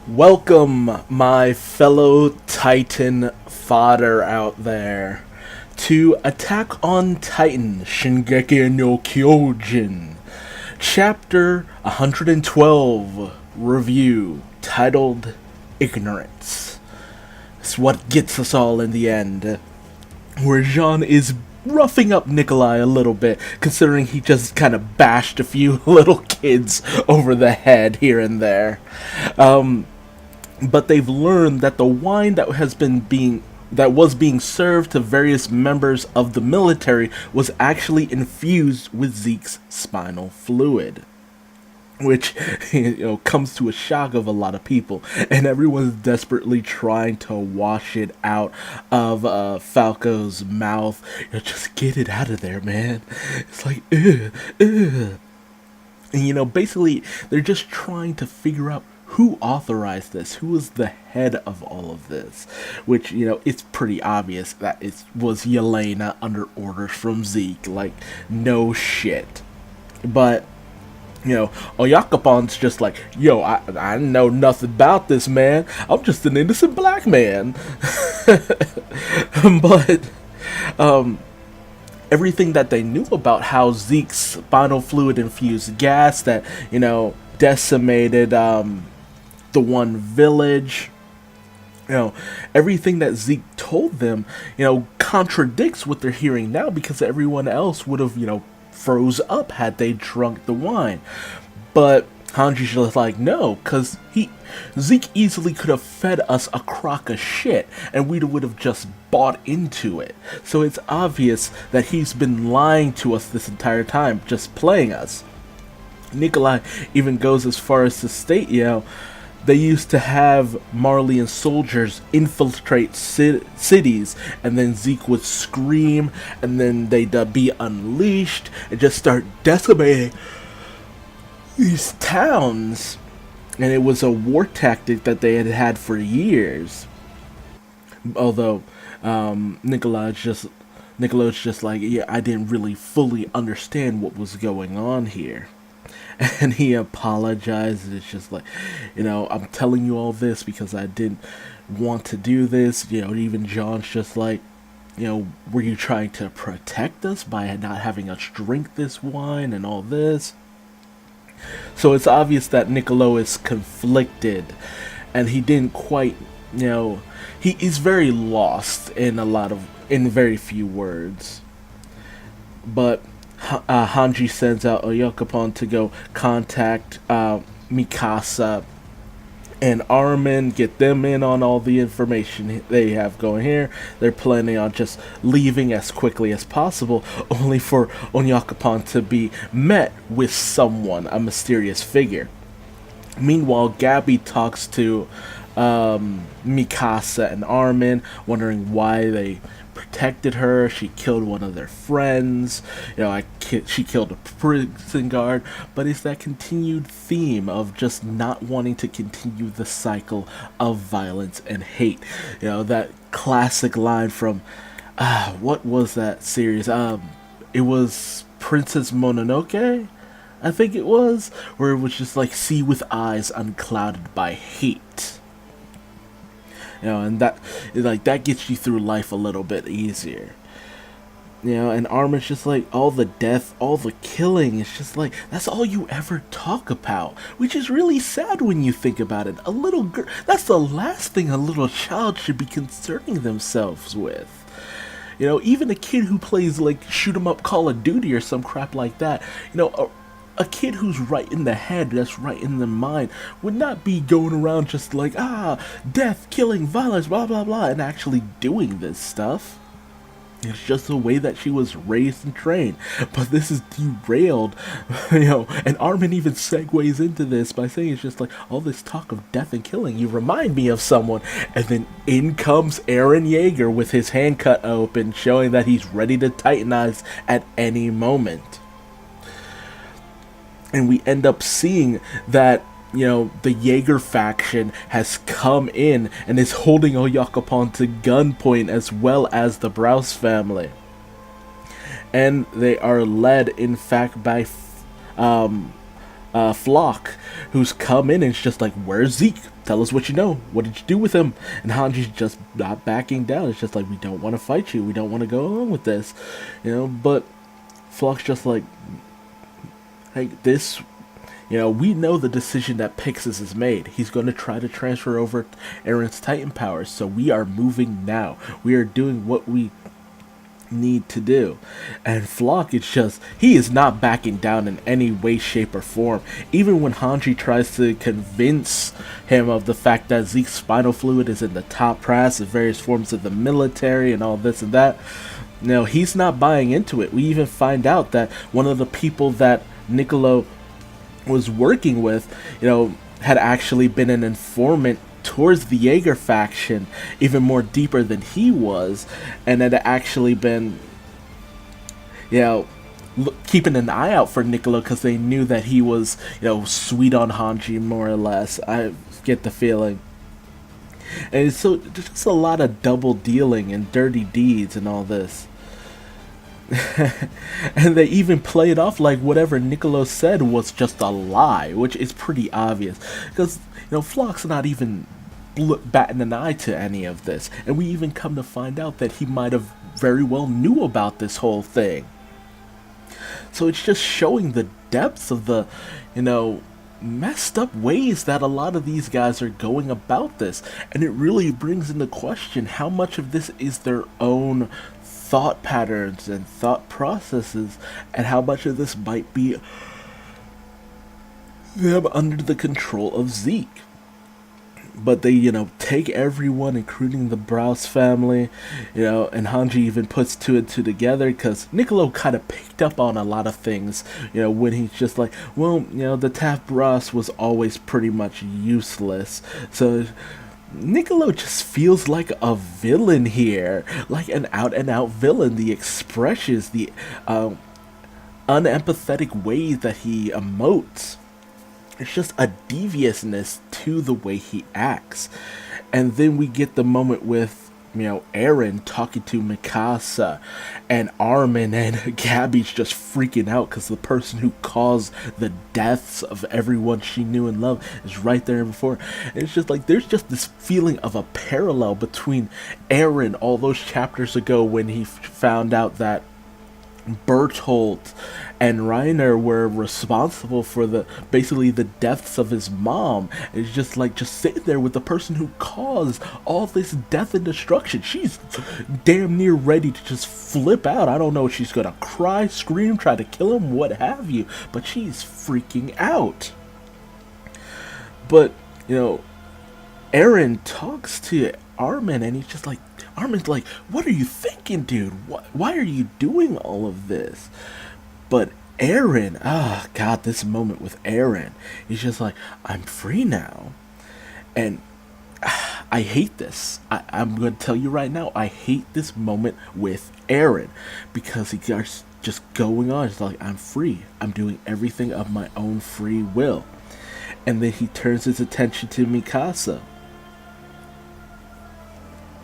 Welcome, my fellow Titan fodder out there, to Attack on Titan Shingeki no Kyojin, Chapter 112 review, titled Ignorance. It's what gets us all in the end, where Jean is roughing up Nikolai a little bit, considering he just kind of bashed a few little kids over the head here and there. But they've learned that the wine that was being served to various members of the military was actually infused with Zeke's spinal fluid, which comes to a shock of a lot of people, and everyone's desperately trying to wash it out of Falco's mouth. Just get it out of there, man. It's like ugh, ugh. And basically they're just trying to figure out who authorized this, who was the head of all of this, which, it's pretty obvious that it was Yelena under orders from Zeke, like, no shit. But, Oyakapon's just like, yo, I know nothing about this, man. I'm just an innocent black man. But, everything that they knew about how Zeke's spinal fluid infused gas that, decimated, the one village, everything that Zeke told them, contradicts what they're hearing now, because everyone else would have, froze up had they drunk the wine. But Hanji's just like, no, because Zeke easily could have fed us a crock of shit, and we would have just bought into it. So it's obvious that he's been lying to us this entire time, just playing us. Nikolai even goes as far as to state, they used to have Marleyan soldiers infiltrate cities, and then Zeke would scream, and then they'd be unleashed and just start decimating these towns. And it was a war tactic that they had had for years. Although Nikolai's just like, yeah, I didn't really fully understand what was going on here. And he apologized. It's just like, I'm telling you all this because I didn't want to do this. Even John's just like, were you trying to protect us by not having us drink this wine and all this? So it's obvious that Niccolo is conflicted, and he didn't quite, he is very lost in very few words. But Hanji sends out Oyakapon to go contact Mikasa and Armin, get them in on all the information they have going here. They're planning on just leaving as quickly as possible, only for Oyakapon to be met with someone, a mysterious figure. Meanwhile, Gabby talks to Mikasa and Armin, wondering why they protected her. She killed one of their friends. She killed a prison guard. But it's that continued theme of just not wanting to continue the cycle of violence and hate. That classic line from what was that series? It was Princess Mononoke, I think it was, where it was just like, see with eyes unclouded by hate. And that gets you through life a little bit easier. And Armin's just like, all the death, all the killing, it's just like, that's all you ever talk about, which is really sad when you think about it. A little girl, that's the last thing a little child should be concerning themselves with. Even a kid who plays like shoot 'em up Call of Duty or some crap like that, a kid who's right in the head, that's right in the mind, would not be going around just like, death, killing, violence, blah, blah, blah, and actually doing this stuff. It's just the way that she was raised and trained. But this is derailed, and Armin even segues into this by saying it's just like, all this talk of death and killing, you remind me of someone. And then in comes Eren Yeager with his hand cut open, showing that he's ready to Titanize at any moment. And we end up seeing that, the Jaeger faction has come in and is holding Oyakapon to gunpoint, as well as the Browse family. And they are led, in fact, by Flock, who's come in and it's just like, where's Zeke? Tell us what you know. What did you do with him? And Hanji's just not backing down. It's just like, we don't want to fight you. We don't want to go along with this. But Flock's just like, hey, this... we know the decision that Pixis has made. He's going to try to transfer over Eren's Titan powers, so we are moving now. We are doing what we need to do. And Flock, it's just, he is not backing down in any way, shape, or form. Even when Hanji tries to convince him of the fact that Zeke's spinal fluid is in the top brass of various forms of the military and all this and that, he's not buying into it. We even find out that one of the people that Niccolo was working with, had actually been an informant towards the Jaeger faction, even more deeper than he was, and had actually been, keeping an eye out for Niccolo because they knew that he was, sweet on Hanji, more or less. I get the feeling. And so there's just a lot of double dealing and dirty deeds and all this. And they even play it off like whatever Niccolo said was just a lie, which is pretty obvious. Because, Flock's not even batting an eye to any of this. And we even come to find out that he might have very well knew about this whole thing. So it's just showing the depths of the, messed up ways that a lot of these guys are going about this. And it really brings into question how much of this is their own thought patterns and thought processes, and how much of this might be them under the control of Zeke. But they, take everyone, including the Browse family, and Hanji even puts two and two together, because Niccolo kind of picked up on a lot of things, when he's just like, well, the Taft Browse was always pretty much useless, so Niccolo just feels like a villain here, like an out-and-out villain. The expressions, the unempathetic way that he emotes, it's just a deviousness to the way he acts. And then we get the moment with, Eren talking to Mikasa, and Armin and Gabby's just freaking out because the person who caused the deaths of everyone she knew and loved is right there before. And it's just like, there's just this feeling of a parallel between Eren all those chapters ago when he found out that Bertolt and Reiner were responsible for basically the deaths of his mom. It's just like, just sitting there with the person who caused all this death and destruction. She's damn near ready to just flip out. I don't know if she's gonna cry, scream, try to kill him, what have you, but she's freaking out. But, Eren talks to Armin and he's just like, Armin's like, what are you thinking, dude? Why are you doing all of this? But Eren, God, this moment with Eren, he's just like, I'm free now. And I hate this. I'm going to tell you right now, I hate this moment with Eren. Because he starts just going on. He's like, I'm free. I'm doing everything of my own free will. And then he turns his attention to Mikasa.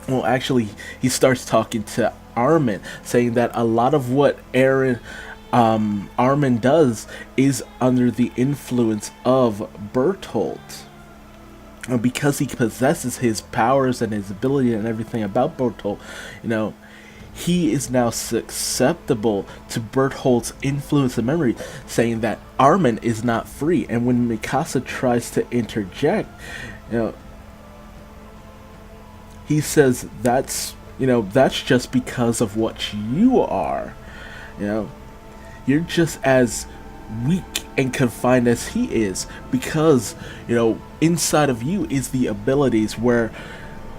Well, actually, he starts talking to Armin, saying that a lot of what Armin does is under the influence of Bertolt. And because he possesses his powers and his ability and everything about Bertolt, he is now susceptible to Bertolt's influence and memory, saying that Armin is not free. And when Mikasa tries to interject, he says that's just because of what you are. You're just as weak and confined as he is, because, inside of you is the abilities where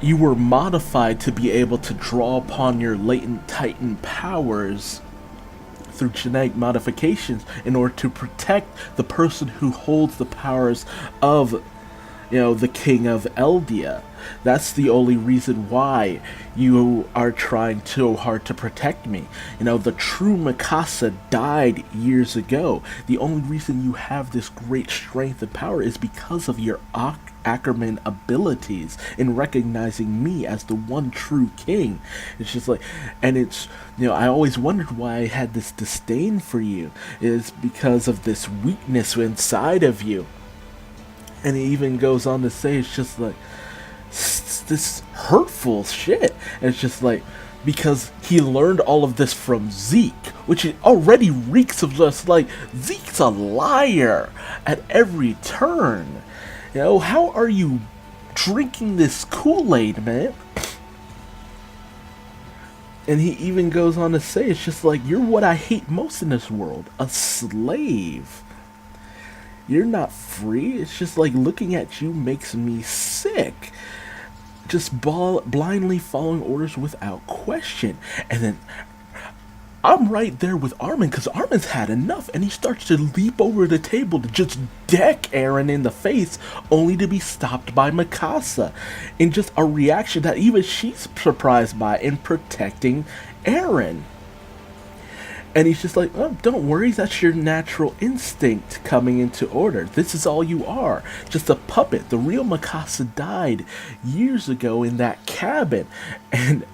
you were modified to be able to draw upon your latent Titan powers through genetic modifications in order to protect the person who holds the powers of the king of Eldia. That's the only reason why you are trying so hard to protect me. The true Mikasa died years ago. The only reason you have this great strength and power is because of your Ackerman abilities in recognizing me as the one true king. It's just like, and it's, I always wondered why I had this disdain for you. It's because of this weakness inside of you. And he even goes on to say, it's just like, this hurtful shit. And it's just like, because he learned all of this from Zeke, which already reeks of just like, Zeke's a liar at every turn. How are you drinking this Kool-Aid, man? And he even goes on to say, it's just like, you're what I hate most in this world, a slave. You're not free. It's just like, looking at you makes me sick. Just blindly following orders without question. And then I'm right there with Armin, because Armin's had enough, and he starts to leap over the table to just deck Eren in the face, only to be stopped by Mikasa, in just a reaction that even she's surprised by in protecting Eren. And he's just like, oh, don't worry, that's your natural instinct coming into order. This is all you are, just a puppet. The real Mikasa died years ago in that cabin. And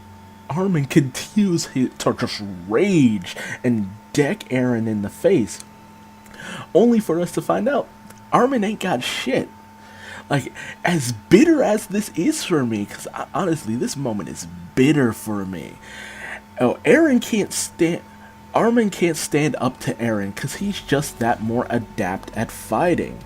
Armin continues to just rage and deck Eren in the face, only for us to find out Armin ain't got shit. Like, as bitter as this is for me, because honestly, this moment is bitter for me. Oh, Armin can't stand up to Eren because he's just that more adept at fighting.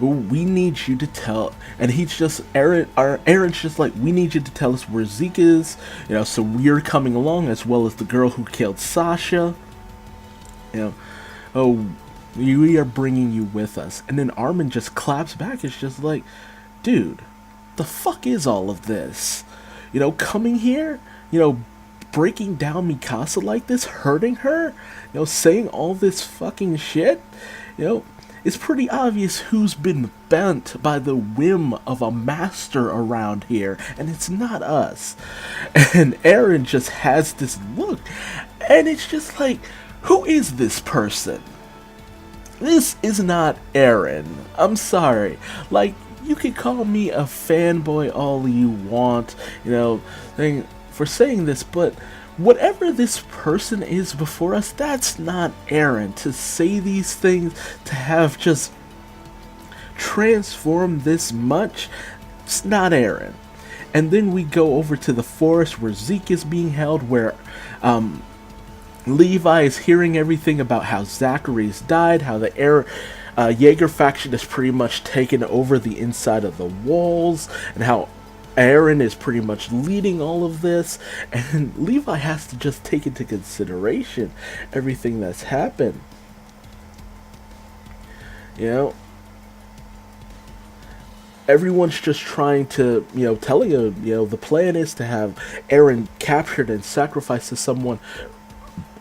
We need you to tell, and he's just, Eren's just like, we need you to tell us where Zeke is, so we're coming along, as well as the girl who killed Sasha, oh, we are bringing you with us. And then Armin just claps back. It's just like, dude, the fuck is all of this? Coming here, breaking down Mikasa like this, hurting her, saying all this fucking shit, it's pretty obvious who's been bent by the whim of a master around here, and it's not us. And Eren just has this look, and it's just like, who is this person? This is not Eren. I'm sorry. Like, you can call me a fanboy all you want, for saying this, but whatever this person is before us, that's not Eren. To say these things, to have just transformed this much, it's not Eren. And then we go over to the forest where Zeke is being held, where Levi is hearing everything about how Zachary's died, how the Jaeger faction has pretty much taken over the inside of the walls, and how Eren is pretty much leading all of this, and Levi has to just take into consideration everything that's happened. Everyone's just trying to, telling him, the plan is to have Eren captured and sacrificed to someone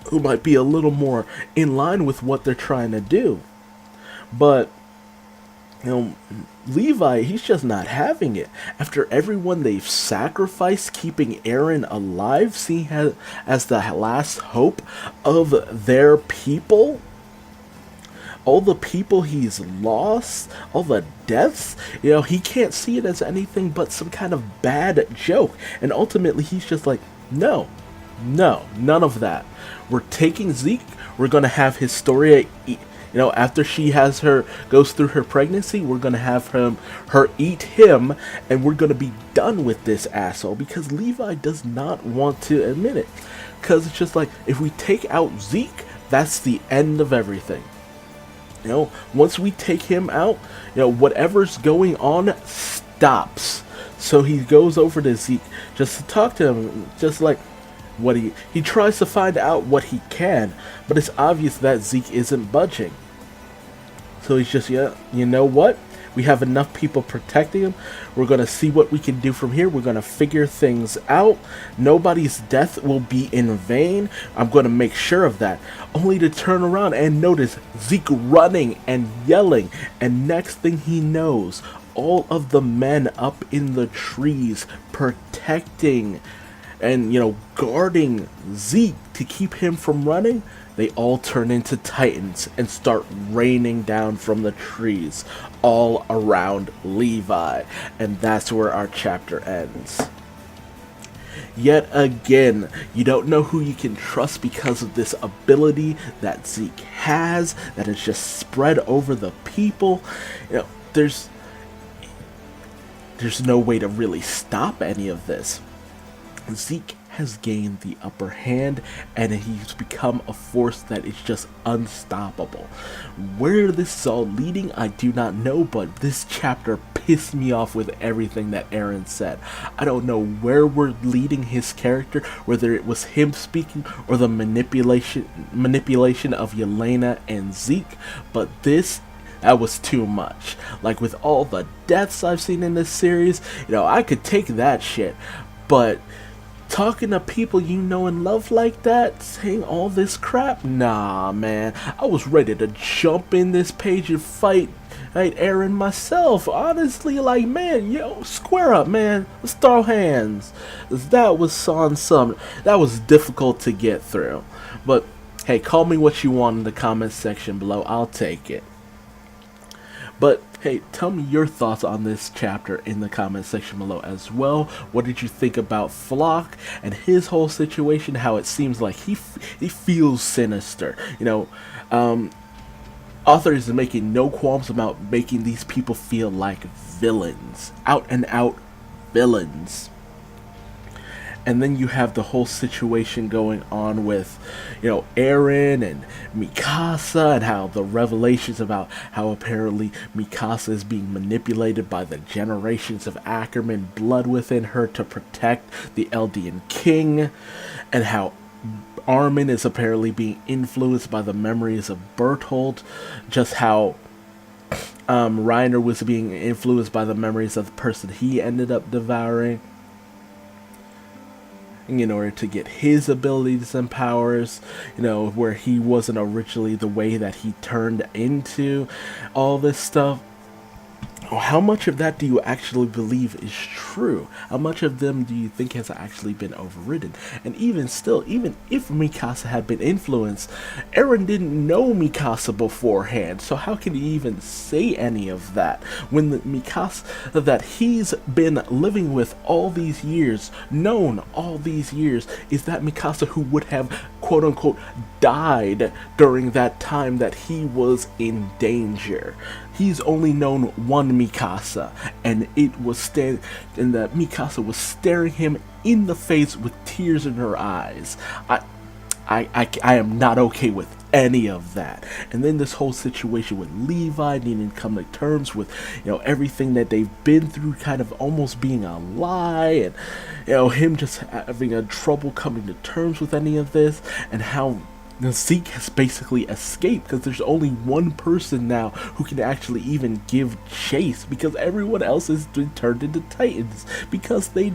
who might be a little more in line with what they're trying to do. But Levi, he's just not having it. After everyone they've sacrificed, keeping Eren alive, seeing as the last hope of their people, all the people he's lost, all the deaths, he can't see it as anything but some kind of bad joke. And ultimately, he's just like, no, none of that. We're taking Zeke, we're going to have Historia after she goes through her pregnancy, we're going to have her eat him, and we're going to be done with this asshole, because Levi does not want to admit it. Because it's just like, if we take out Zeke, that's the end of everything. Once we take him out, whatever's going on stops. So he goes over to Zeke just to talk to him, just like, what he tries to find out what he can, but it's obvious that Zeke isn't budging. So he's just, you know what? We have enough people protecting him. We're going to see what we can do from here. We're going to figure things out. Nobody's death will be in vain. I'm going to make sure of that. Only to turn around and notice Zeke running and yelling. And next thing he knows, all of the men up in the trees protecting and, guarding Zeke to keep him from running, they all turn into titans and start raining down from the trees all around Levi. And that's where our chapter ends. Yet again, you don't know who you can trust because of this ability that Zeke has that is just spread over the people. There's no way to really stop any of this. Zeke has gained the upper hand, and he's become a force that is just unstoppable. Where this is all leading, I do not know, but this chapter pissed me off with everything that Eren said. I don't know where we're leading his character, whether it was him speaking or the manipulation of Yelena and Zeke, but that was too much. Like, with all the deaths I've seen in this series, I could take that shit, but talking to people you know and love like that, saying all this crap, nah, man. I was ready to jump in this page and fight Eren myself. Honestly, like, man, square up, man. Let's throw hands. That was that was difficult to get through. But hey, call me what you want in the comments section below. I'll take it. But hey, tell me your thoughts on this chapter in the comment section below as well. What did you think about Flock and his whole situation? How it seems like he feels sinister. Author is making no qualms about making these people feel like villains, out and out villains. And then you have the whole situation going on with, Eren and Mikasa, and how the revelations about how apparently Mikasa is being manipulated by the generations of Ackerman blood within her to protect the Eldian king, and how Armin is apparently being influenced by the memories of Bertolt, just how Reiner was being influenced by the memories of the person he ended up devouring in order to get his abilities and powers, where he wasn't originally the way that he turned into, all this stuff. How much of that do you actually believe is true? How much of them do you think has actually been overridden? And even still, even if Mikasa had been influenced, Eren didn't know Mikasa beforehand, so how can he even say any of that? When the Mikasa that he's been living with all these years, known all these years, is that Mikasa who would have quote-unquote died during that time that he was in danger. He's only known one Mikasa, and that Mikasa was staring him in the face with tears in her eyes. I am not okay with any of that. And then this whole situation with Levi needing to come to terms with, everything that they've been through kind of almost being a lie, and, him just having a trouble coming to terms with any of this, and how Zeke has basically escaped because there's only one person now who can actually even give chase, because everyone else has been turned into titans because they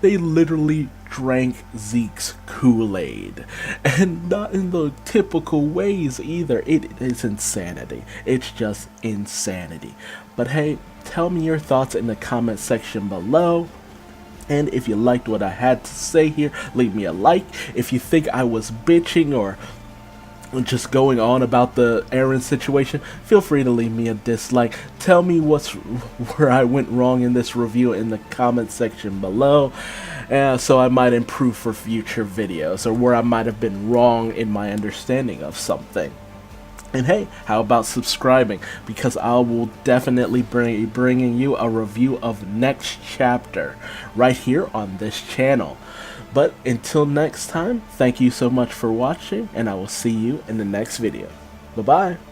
literally drank Zeke's Kool-Aid, and not in the typical ways either. It is insanity. It's just insanity. But hey, tell me your thoughts in the comment section below. And if you liked what I had to say here, leave me a like. If you think I was bitching or just going on about the Eren situation, feel free to leave me a dislike. Tell me where I went wrong in this review in the comment section below, so I might improve for future videos, or where I might have been wrong in my understanding of something. And hey, how about subscribing, because I will definitely be bringing you a review of next chapter right here on this channel. But until next time, thank you so much for watching, and I will see you in the next video. Bye-bye.